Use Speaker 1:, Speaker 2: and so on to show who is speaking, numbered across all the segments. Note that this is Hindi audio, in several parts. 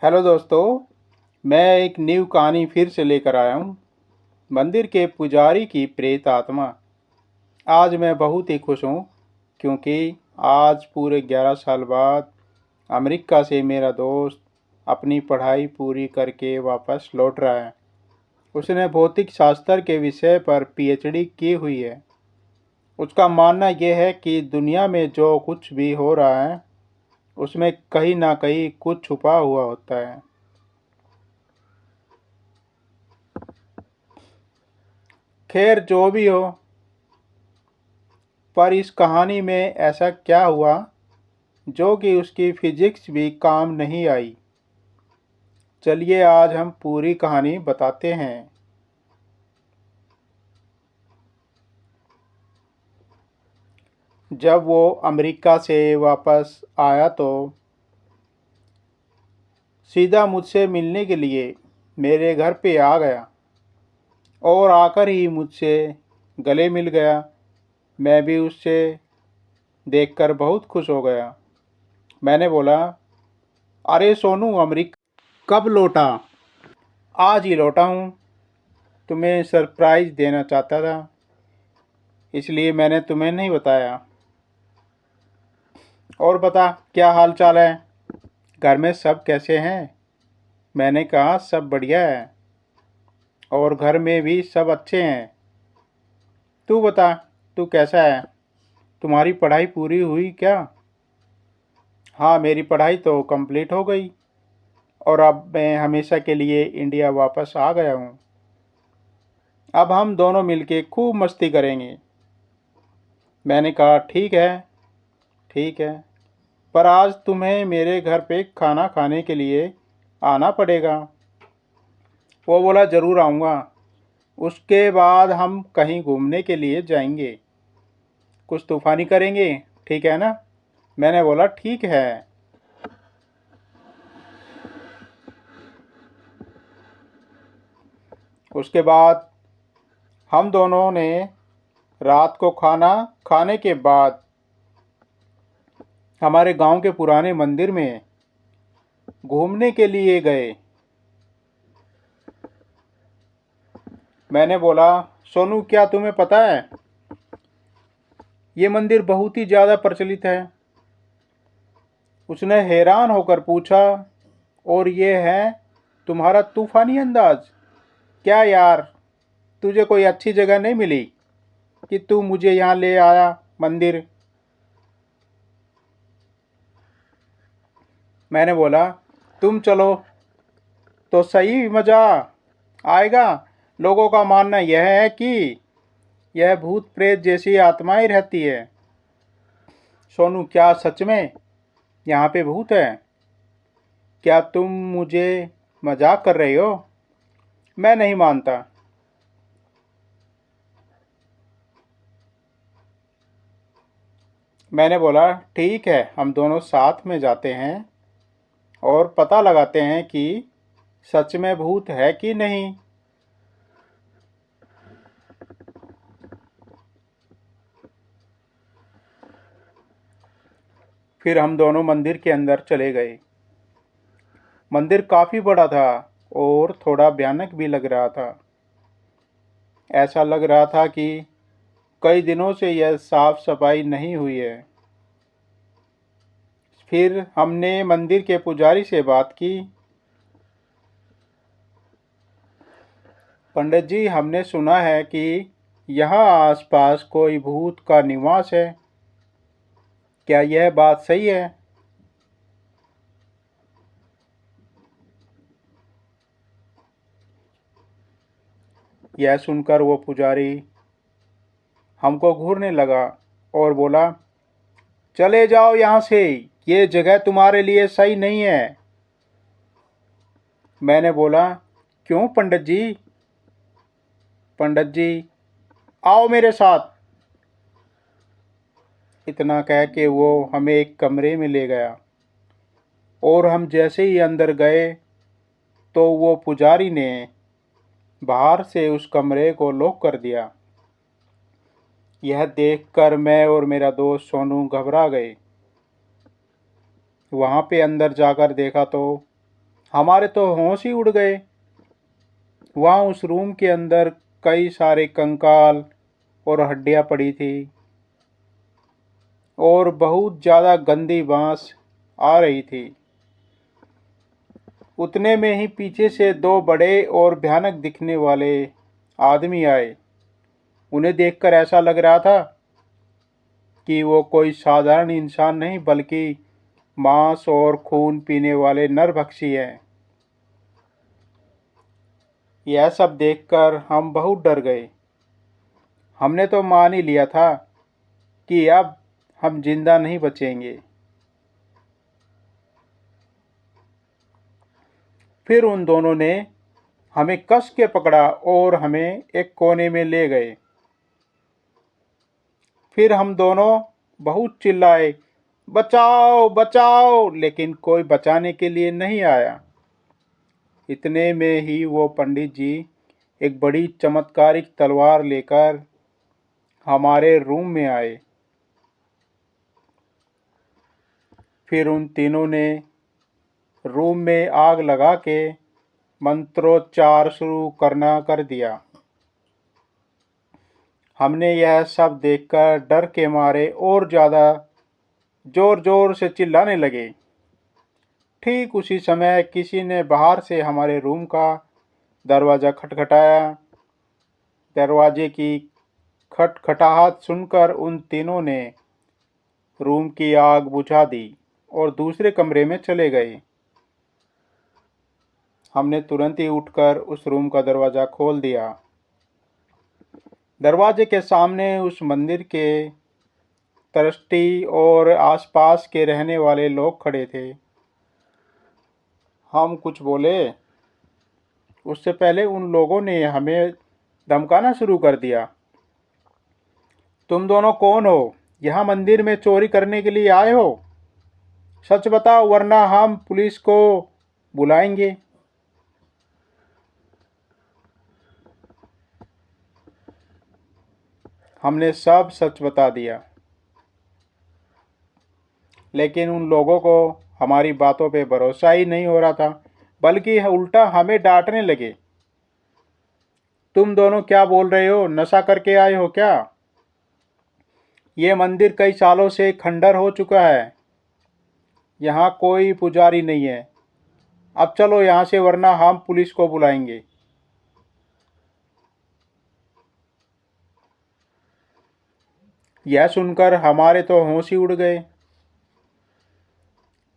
Speaker 1: हेलो दोस्तों। मैं एक न्यू कहानी फिर से लेकर आया हूँ। मंदिर के पुजारी की प्रेत आत्मा। आज मैं बहुत ही खुश हूँ क्योंकि आज पूरे 11 साल बाद अमेरिका से मेरा दोस्त अपनी पढ़ाई पूरी करके वापस लौट रहा है। उसने भौतिक शास्त्र के विषय पर पीएचडी की हुई है। उसका मानना यह है कि दुनिया में जो कुछ भी हो रहा है उसमें कहीं ना कहीं कुछ छुपा हुआ होता है। खैर जो भी हो, पर इस कहानी में ऐसा क्या हुआ जो कि उसकी फिजिक्स भी काम नहीं आई। चलिए आज हम पूरी कहानी बताते हैं। जब वो अमेरिका से वापस आया तो सीधा मुझसे मिलने के लिए मेरे घर पे आ गया और आकर ही मुझसे गले मिल गया। मैं भी उससे देखकर बहुत खुश हो गया। मैंने बोला, अरे सोनू, अमेरिका कब लौटा? आज ही लौटा हूँ। तुम्हें सरप्राइज़ देना चाहता था, इसलिए मैंने तुम्हें नहीं बताया। और बता, क्या हाल चाल है? घर में सब कैसे हैं? मैंने कहा, सब बढ़िया है और घर में भी सब अच्छे हैं। तू बता, तू कैसा है? तुम्हारी पढ़ाई पूरी हुई क्या? हाँ, मेरी पढ़ाई तो कंप्लीट हो गई और अब मैं हमेशा के लिए इंडिया वापस आ गया हूँ। अब हम दोनों मिलके खूब मस्ती करेंगे। मैंने कहा, ठीक है, ठीक है, पर आज तुम्हें मेरे घर पे खाना खाने के लिए आना पड़ेगा। वो बोला, ज़रूर आऊँगा। उसके बाद हम कहीं घूमने के लिए जाएंगे, कुछ तूफ़ानी करेंगे, ठीक है ना? मैंने बोला, ठीक है। उसके बाद हम दोनों ने रात को खाना खाने के बाद हमारे गांव के पुराने मंदिर में घूमने के लिए गए। मैंने बोला, सोनू, क्या तुम्हें पता है, ये मंदिर बहुत ही ज़्यादा प्रचलित है। उसने हैरान होकर पूछा, और ये है तुम्हारा तूफानी अंदाज? क्या यार, तुझे कोई अच्छी जगह नहीं मिली कि तू मुझे यहाँ ले आया मंदिर? मैंने बोला, तुम चलो तो सही मज़ा आएगा। लोगों का मानना यह है कि यह भूत प्रेत जैसी आत्माएं रहती है। सोनू, क्या सच में यहाँ पे भूत है? क्या तुम मुझे मजाक कर रहे हो? मैं नहीं मानता। मैंने बोला, ठीक है, हम दोनों साथ में जाते हैं और पता लगाते हैं कि सच में भूत है कि नहीं। फिर हम दोनों मंदिर के अंदर चले गए। मंदिर काफ़ी बड़ा था और थोड़ा भयानक भी लग रहा था। ऐसा लग रहा था कि कई दिनों से यह साफ सफाई नहीं हुई है। फिर हमने मंदिर के पुजारी से बात की। पंडित जी, हमने सुना है कि यहाँ आसपास कोई भूत का निवास है। क्या यह बात सही है? यह सुनकर वो पुजारी हमको घूरने लगा और बोला, चले जाओ यहाँ से, ये जगह तुम्हारे लिए सही नहीं है। मैंने बोला, क्यों पंडित जी? पंडित जी, आओ मेरे साथ। इतना कह के वो हमें एक कमरे में ले गया और हम जैसे ही अंदर गए तो वो पुजारी ने बाहर से उस कमरे को लॉक कर दिया। यह देखकर मैं और मेरा दोस्त सोनू घबरा गए। वहाँ पे अंदर जाकर देखा तो हमारे तो होश ही उड़ गए। वहाँ उस रूम के अंदर कई सारे कंकाल और हड्डियाँ पड़ी थी और बहुत ज़्यादा गंदी बांस आ रही थी। उतने में ही पीछे से दो बड़े और भयानक दिखने वाले आदमी आए। उन्हें देखकर ऐसा लग रहा था कि वो कोई साधारण इंसान नहीं बल्कि मांस और खून पीने वाले नरभक्षी हैं। यह सब देखकर हम बहुत डर गए। हमने तो मान ही लिया था कि अब हम जिंदा नहीं बचेंगे। फिर उन दोनों ने हमें कस के पकड़ा और हमें एक कोने में ले गए। फिर हम दोनों बहुत चिल्लाए, बचाओ बचाओ, लेकिन कोई बचाने के लिए नहीं आया। इतने में ही वो पंडित जी एक बड़ी चमत्कारिक तलवार लेकर हमारे रूम में आए। फिर उन तीनों ने रूम में आग लगा के मंत्रोच्चार शुरू करना कर दिया। हमने यह सब देखकर डर के मारे और ज़्यादा जोर जोर से चिल्लाने लगे। ठीक उसी समय किसी ने बाहर से हमारे रूम का दरवाज़ा खटखटाया। दरवाजे की खटखटाहट सुनकर उन तीनों ने रूम की आग बुझा दी और दूसरे कमरे में चले गए। हमने तुरंत ही उठकर उस रूम का दरवाज़ा खोल दिया। दरवाजे के सामने उस मंदिर के ट्रस्टी और आसपास के रहने वाले लोग खड़े थे। हम कुछ बोले उससे पहले उन लोगों ने हमें धमकाना शुरू कर दिया। तुम दोनों कौन हो? यहाँ मंदिर में चोरी करने के लिए आए हो? सच बताओ वरना हम पुलिस को बुलाएंगे। हमने सब सच बता दिया, लेकिन उन लोगों को हमारी बातों पे भरोसा ही नहीं हो रहा था, बल्कि उल्टा हमें डांटने लगे। तुम दोनों क्या बोल रहे हो? नशा करके आए हो क्या? ये मंदिर कई सालों से खंडर हो चुका है। यहाँ कोई पुजारी नहीं है। अब चलो यहाँ से वरना हम पुलिस को बुलाएंगे। यह सुनकर हमारे तो होश ही उड़ गए,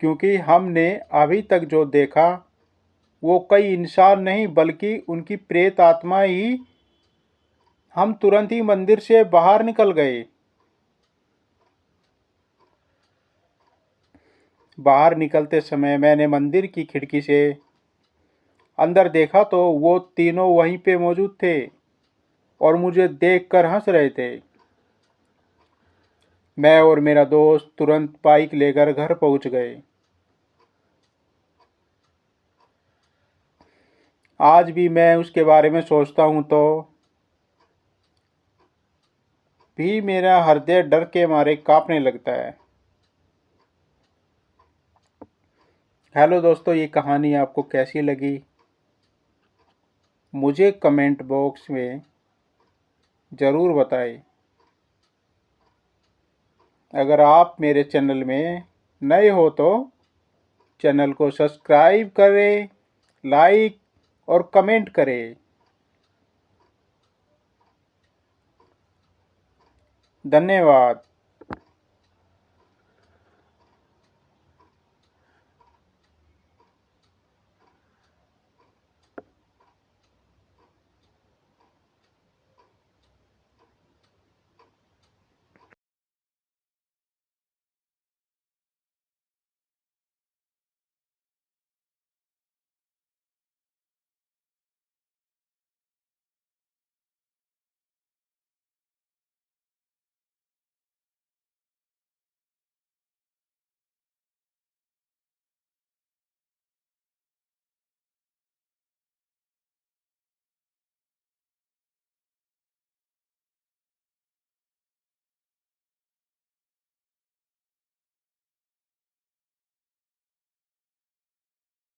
Speaker 1: क्योंकि हमने अभी तक जो देखा वो कई इंसान नहीं बल्कि उनकी प्रेत आत्मा ही। हम तुरंत ही मंदिर से बाहर निकल गए। बाहर निकलते समय मैंने मंदिर की खिड़की से अंदर देखा तो वो तीनों वहीं पे मौजूद थे और मुझे देखकर हंस रहे थे। मैं और मेरा दोस्त तुरंत बाइक लेकर घर पहुंच गए। आज भी मैं उसके बारे में सोचता हूँ तो भी मेरा हृदय डर के मारे कांपने लगता है। हेलो दोस्तों, ये कहानी आपको कैसी लगी मुझे कमेंट बॉक्स में ज़रूर बताएं। अगर आप मेरे चैनल में नए हो तो चैनल को सब्सक्राइब करें, लाइक और कमेंट करें। धन्यवाद।